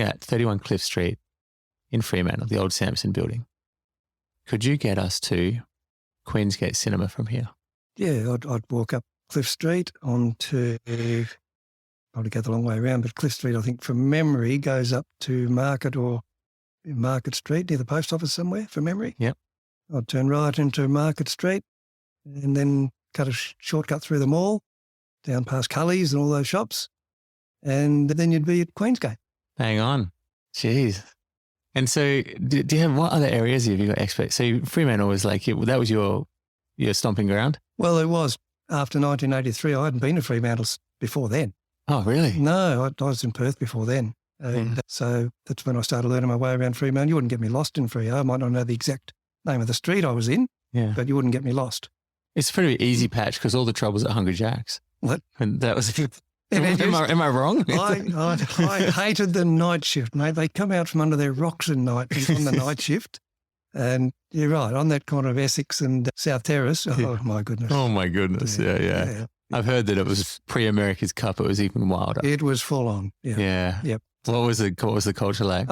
at 31 Cliff Street in Fremantle, the old Samson building. Could you get us to Queensgate Cinema from here? Yeah, I'd walk up Cliff Street onto, probably go the long way around, but Cliff Street, I think from memory, goes up to Market Street near the post office somewhere, from memory. Yep. I'd turn right into Market Street and then cut a shortcut through the mall, down past Cully's and all those shops, and then you'd be at Queensgate. Hang on. Jeez. And so do you have, what other areas have you got experts? So Fremantle was like, that was your stomping ground? Well, it was. After 1983, I hadn't been to Fremantle before then. Oh, really? No, I was in Perth before then. So that's when I started learning my way around Fremantle. You wouldn't get me lost in Freo. I might not know the exact name of the street I was in, but you wouldn't get me lost. It's a pretty easy patch because all the trouble's at Hungry Jack's. What? And that was... Am I wrong? I hated the night shift, mate. They come out from under their rocks at night on the night shift. And you're right, on that corner of Essex and South Terrace. Oh, my goodness. Oh, my goodness. Yeah. I've heard that it was pre-America's Cup. It was even wilder. It was full on. Yeah. Yep. What was the culture like?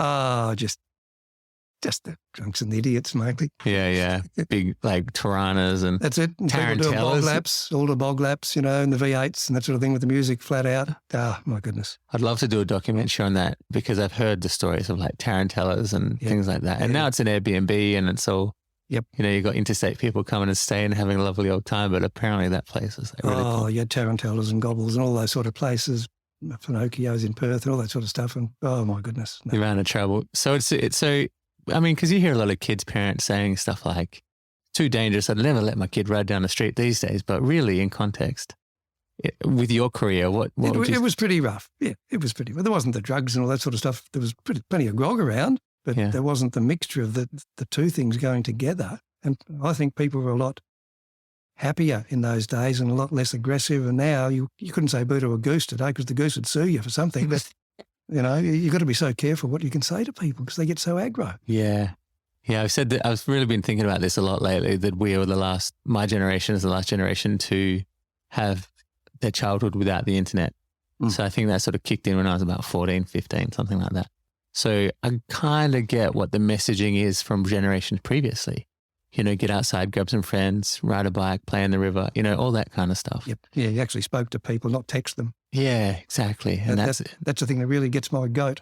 Just the drunks and the idiots, mainly. Yeah. Big, like, Tiranas and that's it. And people do bog laps, all the bog laps, and the V8s and that sort of thing with the music flat out. Oh, my goodness. I'd love to do a documentary on that because I've heard the stories of, like, tarantellas and things like that. And now it's an Airbnb and it's all, you've got interstate people coming and staying and having a lovely old time, but apparently that place is like really cool. Oh, you had tarantellas and gobbles and all those sort of places. Pinocchio's in Perth and all that sort of stuff. And, oh, my goodness. No. The amount of trouble. So I mean, because you hear a lot of kids' parents saying stuff like, too dangerous, I'd never let my kid ride down the street these days. But really, in context, with your career, it was pretty rough. Yeah, it was pretty rough. There wasn't the drugs and all that sort of stuff. There was plenty of grog around, but there wasn't the mixture of the two things going together. And I think people were a lot happier in those days and a lot less aggressive. And now you couldn't say boo to a goose today because the goose would sue you for something. But you've got to be so careful what you can say to people because they get so aggro. Yeah. I've said that. I've really been thinking about this a lot lately, that we are my generation is the last generation to have their childhood without the internet. So I think that sort of kicked in when I was about 14, 15, something like that. So I kind of get what the messaging is from generations previously. Get outside, grab some friends, ride a bike, play in the river, all that kind of stuff. Yep. Yeah, you actually spoke to people, not text them. Yeah, exactly. And that's the thing that really gets my goat.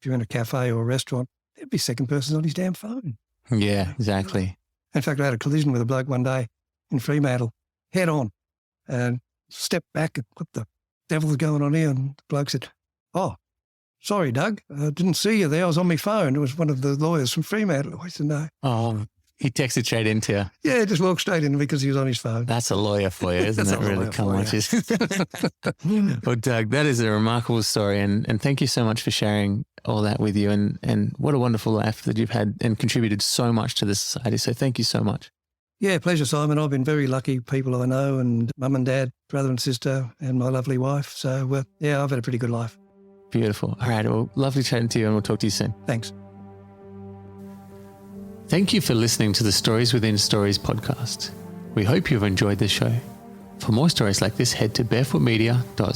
If you're in a cafe or a restaurant, there'd be second person on his damn phone. Yeah, exactly. In fact, I had a collision with a bloke one day in Fremantle, head on, and stepped back and what the devil's going on here? And the bloke said, "Oh, sorry, Doug, I didn't see you there. I was on my phone." It was one of the lawyers from Fremantle. I said, "No." Oh, he texted straight into you. Yeah, just walked straight in because he was on his phone. That's a lawyer for you, isn't it? Really, come on. Well, Doug, that is a remarkable story, and thank you so much for sharing all that with you. And what a wonderful life that you've had and contributed so much to the society. So thank you so much. Yeah, pleasure, Simon. I've been very lucky. People I know, and mum and dad, brother and sister, and my lovely wife. So I've had a pretty good life. Beautiful. All right. Well, lovely chatting to you, and we'll talk to you soon. Thanks. Thank you for listening to the Stories Within Stories podcast. We hope you've enjoyed this show. For more stories like this, head to barefoot-media-co.